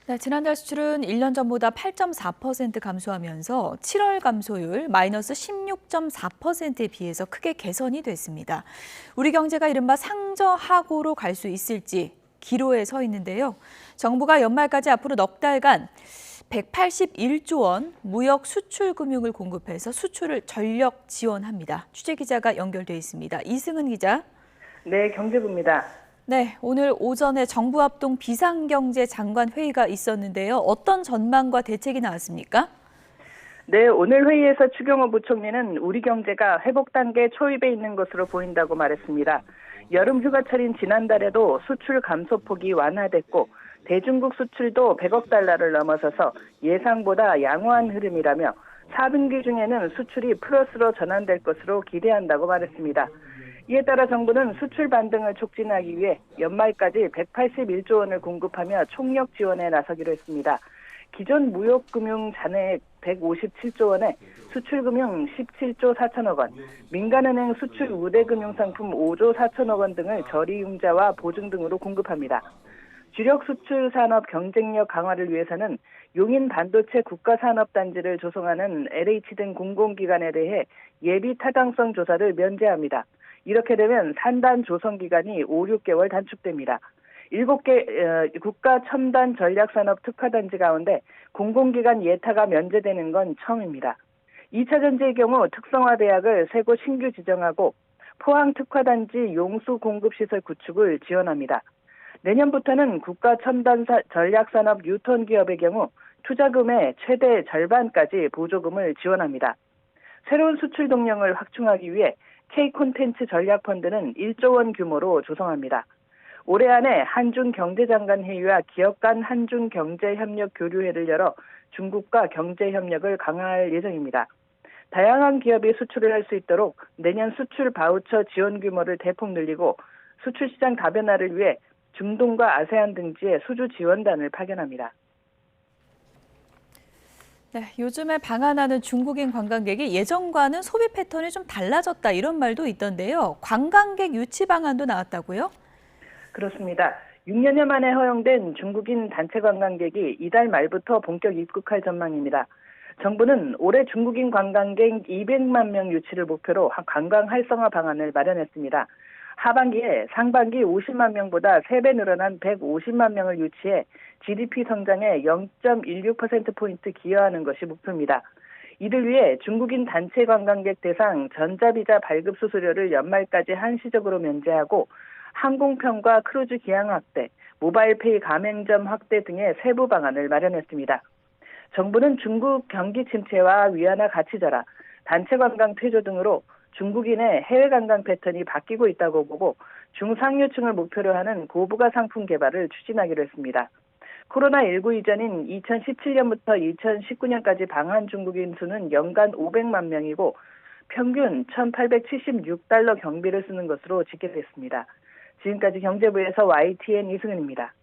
네, 지난달 수출은 1년 전보다 8.4% 감소하면서 7월 감소율 마이너스 16.4%에 비해서 크게 개선이 됐습니다. 우리 경제가 이른바 상저하고로 갈 수 있을지 기로에 서 있는데요. 정부가 연말까지 앞으로 넉 달간 181조 원 무역 수출 금융을 공급해서 수출을 전력 지원합니다. 취재 기자가 연결돼 있습니다. 이승은 기자. 네, 경제부입니다. 네, 오늘 오전에 정부 합동 비상경제장관 회의가 있었는데요. 어떤 전망과 대책이 나왔습니까? 네, 오늘 회의에서 추경호 부총리는 우리 경제가 회복 단계 초입에 있는 것으로 보인다고 말했습니다. 여름 휴가철인 지난달에도 수출 감소폭이 완화됐고 대중국 수출도 100억 달러를 넘어서서 예상보다 양호한 흐름이라며 4분기 중에는 수출이 플러스로 전환될 것으로 기대한다고 말했습니다. 이에 따라 정부는 수출 반등을 촉진하기 위해 연말까지 181조 원을 공급하며 총력 지원에 나서기로 했습니다. 기존 무역금융 잔액 157조 원에 수출금융 17조 4천억 원, 민간은행 수출 우대금융상품 5조 4천억 원 등을 저리융자와 보증 등으로 공급합니다. 주력 수출 산업 경쟁력 강화를 위해서는 용인 반도체 국가산업단지를 조성하는 LH 등 공공기관에 대해 예비 타당성 조사를 면제합니다. 이렇게 되면 산단 조성 기간이 5, 6개월 단축됩니다. 7개 국가 첨단 전략산업 특화단지 가운데 공공기관 예타가 면제되는 건 처음입니다. 2차 전지의 경우 특성화대학을 3곳 신규 지정하고 포항 특화단지 용수 공급시설 구축을 지원합니다. 내년부터는 국가 첨단 전략산업 뉴턴 기업의 경우 투자금의 최대 절반까지 보조금을 지원합니다. 새로운 수출 동력을 확충하기 위해 K콘텐츠 전략펀드는 1조 원 규모로 조성합니다. 올해 안에 한중 경제장관 회의와 기업 간 한중 경제협력 교류회를 열어 중국과 경제협력을 강화할 예정입니다. 다양한 기업이 수출을 할 수 있도록 내년 수출 바우처 지원 규모를 대폭 늘리고 수출 시장 다변화를 위해 중동과 아세안 등지에 수주 지원단을 파견합니다. 네, 요즘에 방한하는 중국인 관광객이 예전과는 소비 패턴이 좀 달라졌다 이런 말도 있던데요. 관광객 유치 방안도 나왔다고요? 그렇습니다. 6년여 만에 허용된 중국인 단체 관광객이 이달 말부터 본격 입국할 전망입니다. 정부는 올해 중국인 관광객 200만 명 유치를 목표로 관광 활성화 방안을 마련했습니다. 하반기에 상반기 50만 명보다 3배 늘어난 150만 명을 유치해 GDP 성장에 0.16%포인트 기여하는 것이 목표입니다. 이를 위해 중국인 단체 관광객 대상 전자비자 발급 수수료를 연말까지 한시적으로 면제하고 항공편과 크루즈 기항 확대, 모바일페이 가맹점 확대 등의 세부 방안을 마련했습니다. 정부는 중국 경기 침체와 위안화 가치 절하, 단체 관광 퇴조 등으로 중국인의 해외 관광 패턴이 바뀌고 있다고 보고 중상류층을 목표로 하는 고부가 상품 개발을 추진하기로 했습니다. 코로나19 이전인 2017년부터 2019년까지 방한 중국인 수는 연간 500만 명이고 평균 1,876달러 경비를 쓰는 것으로 집계됐습니다. 지금까지 경제부에서 YTN 이승은입니다.